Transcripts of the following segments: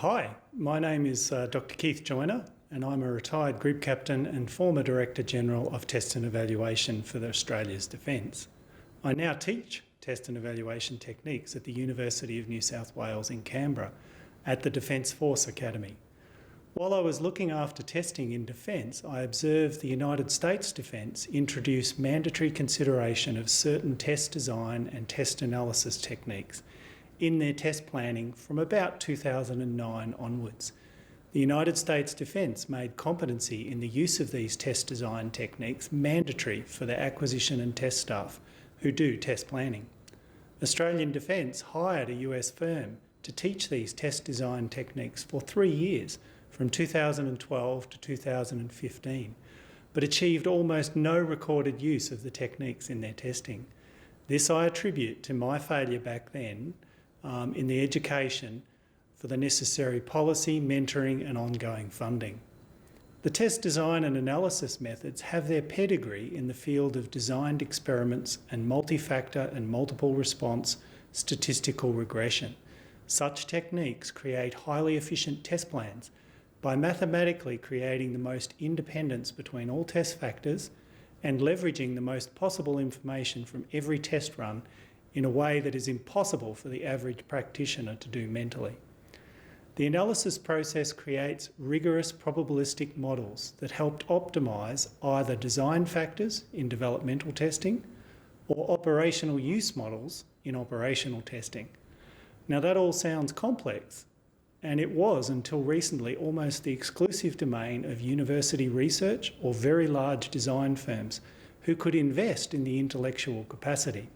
Hi, my name is Dr. Keith Joyner, and I'm a retired Group Captain and former Director General of Test and Evaluation for Australia's Defence. I now teach test and evaluation techniques at the University of New South Wales in Canberra at the Defence Force Academy. While I was looking after testing in Defence, I observed the United States Defence introduce mandatory consideration of certain test design and test analysis techniques in their test planning from about 2009 onwards. The United States Defence made competency in the use of these test design techniques mandatory for the acquisition and test staff who do test planning. Australian Defence hired a US firm to teach these test design techniques for 3 years, from 2012 to 2015, but achieved almost no recorded use of the techniques in their testing. This I attribute to my failure back then in the education for the necessary policy, mentoring and ongoing funding. The test design and analysis methods have their pedigree in the field of designed experiments and multi-factor and multiple response statistical regression. Such techniques create highly efficient test plans by mathematically creating the most independence between all test factors and leveraging the most possible information from every test run in a way that is impossible for the average practitioner to do mentally. The analysis process creates rigorous probabilistic models that help optimise either design factors in developmental testing or operational use models in operational testing. Now that all sounds complex, and it was until recently almost the exclusive domain of university research or very large design firms who could invest in the intellectual capacity.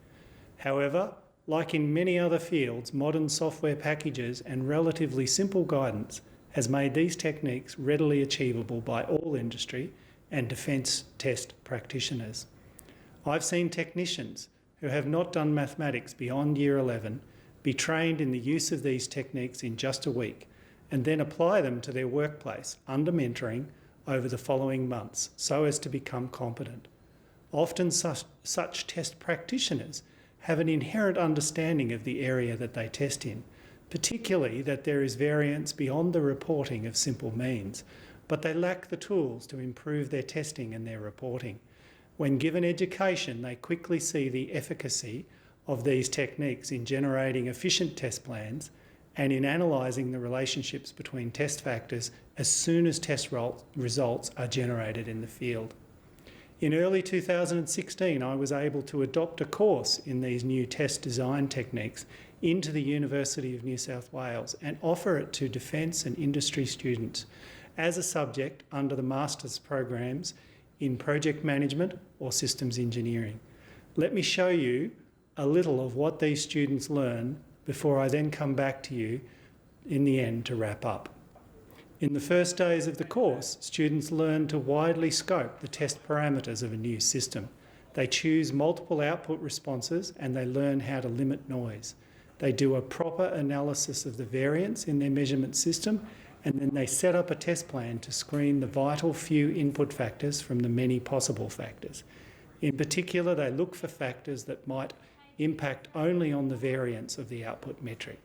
However, like in many other fields, modern software packages and relatively simple guidance has made these techniques readily achievable by all industry and defence test practitioners. I've seen technicians who have not done mathematics beyond Year 11 be trained in the use of these techniques in just a week and then apply them to their workplace under mentoring over the following months so as to become competent. Often such test practitioners have an inherent understanding of the area that they test in, particularly that there is variance beyond the reporting of simple means, but they lack the tools to improve their testing and their reporting. When given education, they quickly see the efficacy of these techniques in generating efficient test plans and in analysing the relationships between test factors as soon as test results are generated in the field. In early 2016, I was able to adopt a course in these new test design techniques into the University of New South Wales and offer it to defence and industry students as a subject under the master's programs in project management or systems engineering. Let me show you a little of what these students learn before I then come back to you in the end to wrap up. In the first days of the course, students learn to widely scope the test parameters of a new system. They choose multiple output responses and they learn how to limit noise. They do a proper analysis of the variance in their measurement system, and then they set up a test plan to screen the vital few input factors from the many possible factors. In particular, they look for factors that might impact only on the variance of the output metric,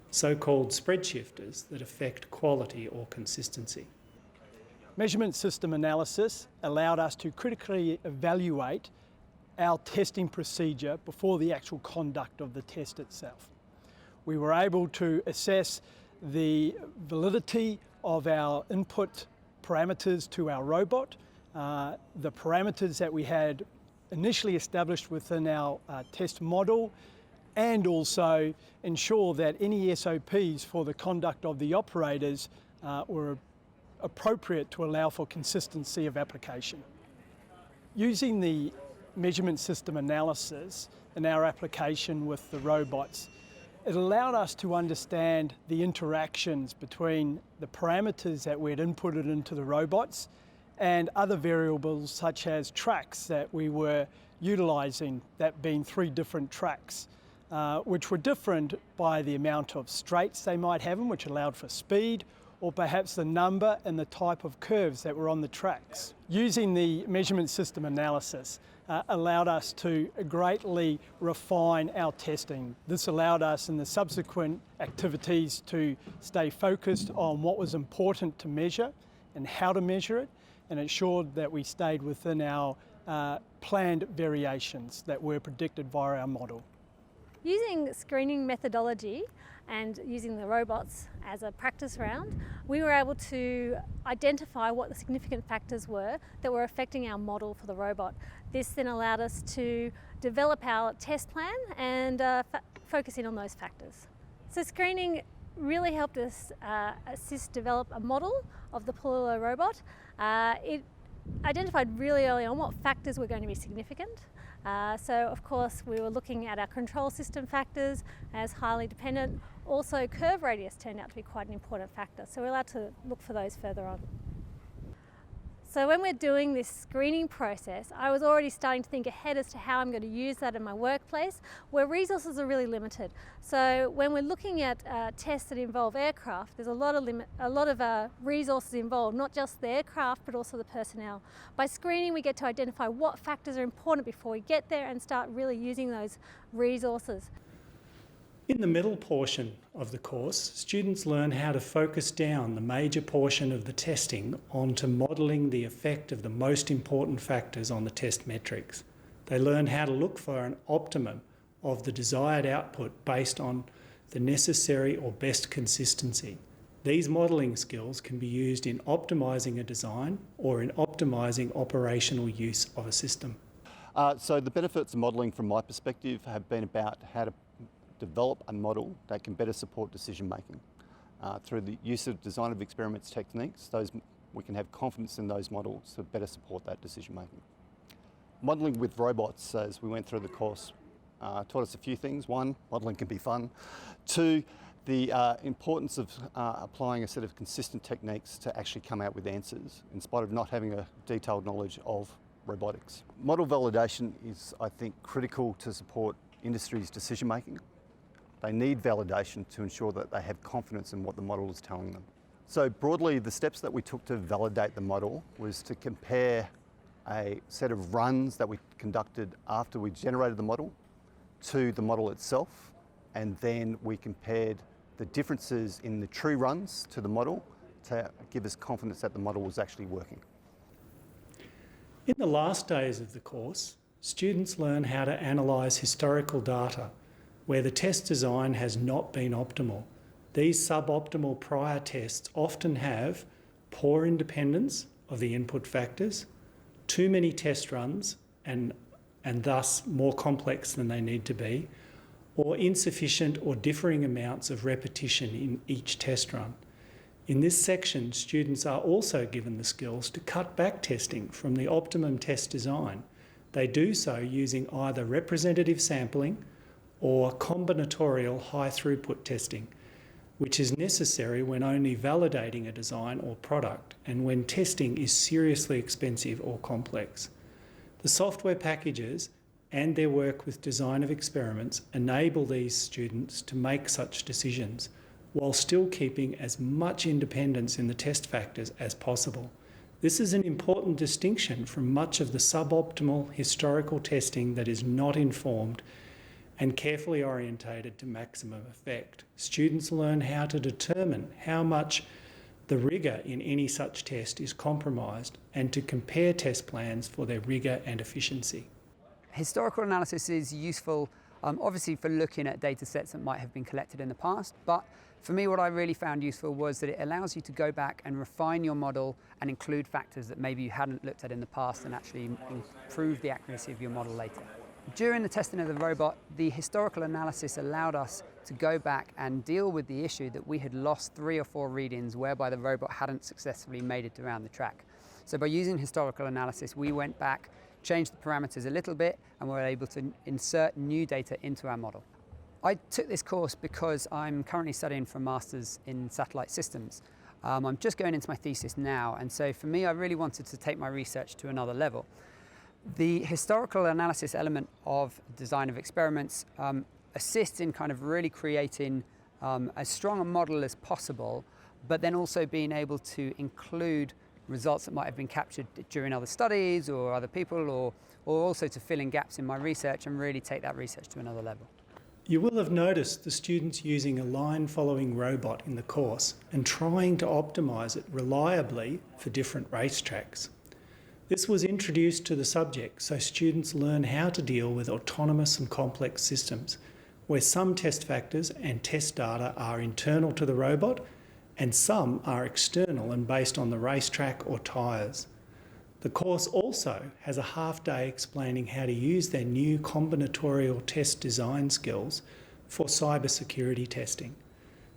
so-called spread shifters that affect quality or consistency. Measurement system analysis allowed us to critically evaluate our testing procedure before the actual conduct of the test itself. We were able to assess the validity of our input parameters to our robot, the parameters that we had initially established within our test model, and also ensure that any SOPs for the conduct of the operators were appropriate to allow for consistency of application. Using the measurement system analysis in our application with the robots, it allowed us to understand the interactions between the parameters that we had inputted into the robots and other variables such as tracks that we were utilising, that being 3 different tracks, which were different by the amount of straights they might have, which allowed for speed, or perhaps the number and the type of curves that were on the tracks. Using the measurement system analysis allowed us to greatly refine our testing. This allowed us in the subsequent activities to stay focused on what was important to measure and how to measure it, and ensured that we stayed within our planned variations that were predicted via our model. Using screening methodology and using the robots as a practice round, we were able to identify what the significant factors were that were affecting our model for the robot. This then allowed us to develop our test plan and focus in on those factors. So screening really helped us assist develop a model of the Polillo robot. It identified really early on what factors were going to be significant. So of course we were looking at our control system factors as highly dependent. Also curve radius turned out to be quite an important factor, so we're allowed to look for those further on. So when we're doing this screening process, I was already starting to think ahead as to how I'm going to use that in my workplace, where resources are really limited. So when we're looking at tests that involve aircraft, there's a lot of resources involved, not just the aircraft, but also the personnel. By screening, we get to identify what factors are important before we get there and start really using those resources. In the middle portion of the course, students learn how to focus down the major portion of the testing onto modelling the effect of the most important factors on the test metrics. They learn how to look for an optimum of the desired output based on the necessary or best consistency. These modelling skills can be used in optimising a design or in optimising operational use of a system. So the benefits of modelling from my perspective have been about how to develop a model that can better support decision making. Through the use of design of experiments techniques, we can have confidence in those models to better support that decision making. Modelling with robots, as we went through the course, taught us a few things. One, modelling can be fun. Two, the importance of applying a set of consistent techniques to actually come out with answers, in spite of not having a detailed knowledge of robotics. Model validation is, I think, critical to support industry's decision making. They need validation to ensure that they have confidence in what the model is telling them. So broadly, the steps that we took to validate the model was to compare a set of runs that we conducted after we generated the model to the model itself, and then we compared the differences in the true runs to the model to give us confidence that the model was actually working. In the last days of the course, students learn how to analyse historical data where the test design has not been optimal. These suboptimal prior tests often have poor independence of the input factors, too many test runs and thus more complex than they need to be, or insufficient or differing amounts of repetition in each test run. In this section, students are also given the skills to cut back testing from the optimum test design. They do so using either representative sampling or combinatorial high throughput testing, which is necessary when only validating a design or product and when testing is seriously expensive or complex. The software packages and their work with design of experiments enable these students to make such decisions while still keeping as much independence in the test factors as possible. This is an important distinction from much of the suboptimal historical testing that is not informed and carefully orientated to maximum effect. Students learn how to determine how much the rigour in any such test is compromised and to compare test plans for their rigour and efficiency. Historical analysis is useful, obviously for looking at data sets that might have been collected in the past, but for me what I really found useful was that it allows you to go back and refine your model and include factors that maybe you hadn't looked at in the past and actually improve the accuracy of your model later. During the testing of the robot, the historical analysis allowed us to go back and deal with the issue that we had lost 3 or 4 readings whereby the robot hadn't successfully made it around the track. So by using historical analysis, we went back, changed the parameters a little bit, and were able to insert new data into our model. I took this course because I'm currently studying for a master's in satellite systems. I'm just going into my thesis now, and so for me, I really wanted to take my research to another level. The historical analysis element of design of experiments assists in kind of really creating as strong a model as possible but then also being able to include results that might have been captured during other studies or other people, or also to fill in gaps in my research and really take that research to another level. You will have noticed the students using a line-following robot in the course and trying to optimise it reliably for different racetracks. This was introduced to the subject so students learn how to deal with autonomous and complex systems, where some test factors and test data are internal to the robot and some are external and based on the racetrack or tyres. The course also has a half day explaining how to use their new combinatorial test design skills for cybersecurity testing.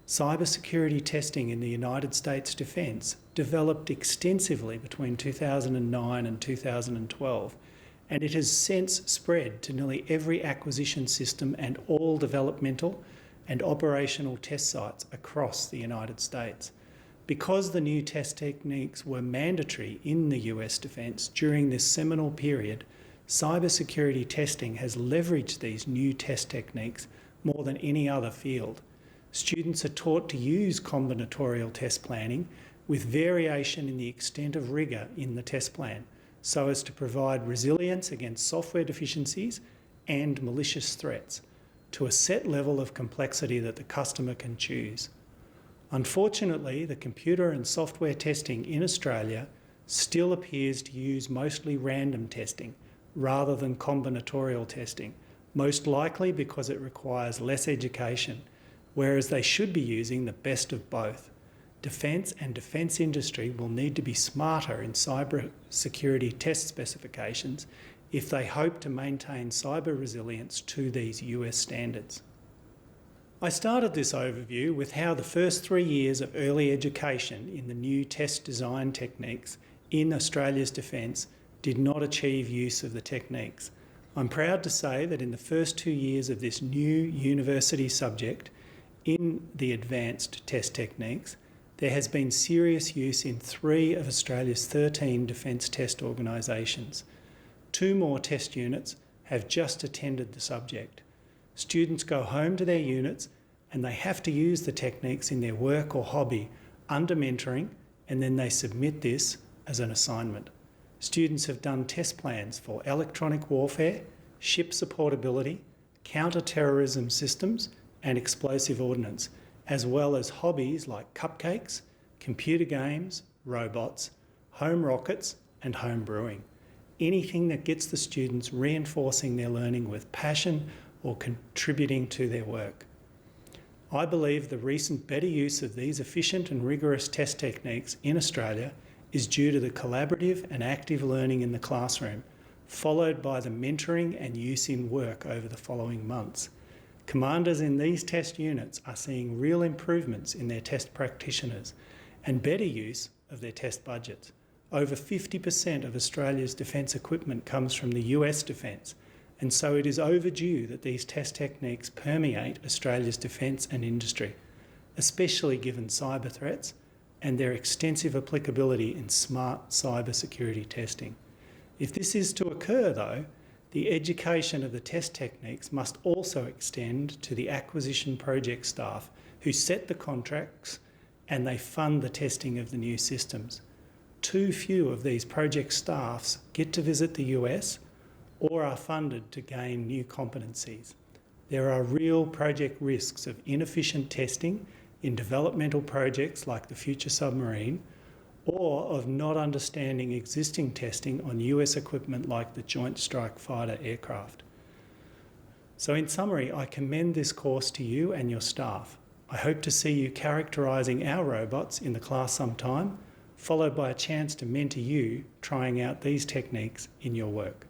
Cybersecurity testing in the United States Defence developed extensively between 2009 and 2012, and it has since spread to nearly every acquisition system and all developmental and operational test sites across the United States. Because the new test techniques were mandatory in the US Defence during this seminal period, cybersecurity testing has leveraged these new test techniques more than any other field. Students are taught to use combinatorial test planning with variation in the extent of rigour in the test plan, so as to provide resilience against software deficiencies and malicious threats to a set level of complexity that the customer can choose. Unfortunately, the computer and software testing in Australia still appears to use mostly random testing rather than combinatorial testing, most likely because it requires less education, whereas they should be using the best of both. Defence and defence industry will need to be smarter in cyber security test specifications if they hope to maintain cyber resilience to these US standards. I started this overview with how the first 3 years of early education in the new test design techniques in Australia's defence did not achieve use of the techniques. I'm proud to say that in the first 2 years of this new university subject in the advanced test techniques, there has been serious use in 3 of Australia's 13 defence test organisations. 2 more test units have just attended the subject. Students go home to their units and they have to use the techniques in their work or hobby under mentoring, and then they submit this as an assignment. Students have done test plans for electronic warfare, ship supportability, counter-terrorism systems and explosive ordnance, as well as hobbies like cupcakes, computer games, robots, home rockets and home brewing. Anything that gets the students reinforcing their learning with passion or contributing to their work. I believe the recent better use of these efficient and rigorous test techniques in Australia is due to the collaborative and active learning in the classroom, followed by the mentoring and use in work over the following months. Commanders in these test units are seeing real improvements in their test practitioners and better use of their test budgets. Over 50% of Australia's defence equipment comes from the US Defence, and so it is overdue that these test techniques permeate Australia's defence and industry, especially given cyber threats and their extensive applicability in smart cybersecurity testing. If this is to occur though, the education of the test techniques must also extend to the acquisition project staff who set the contracts and they fund the testing of the new systems. Too few of these project staffs get to visit the US or are funded to gain new competencies. There are real project risks of inefficient testing in developmental projects like the future submarine, or of not understanding existing testing on US equipment like the Joint Strike Fighter aircraft. So in summary, I commend this course to you and your staff. I hope to see you characterising our robots in the class sometime, followed by a chance to mentor you trying out these techniques in your work.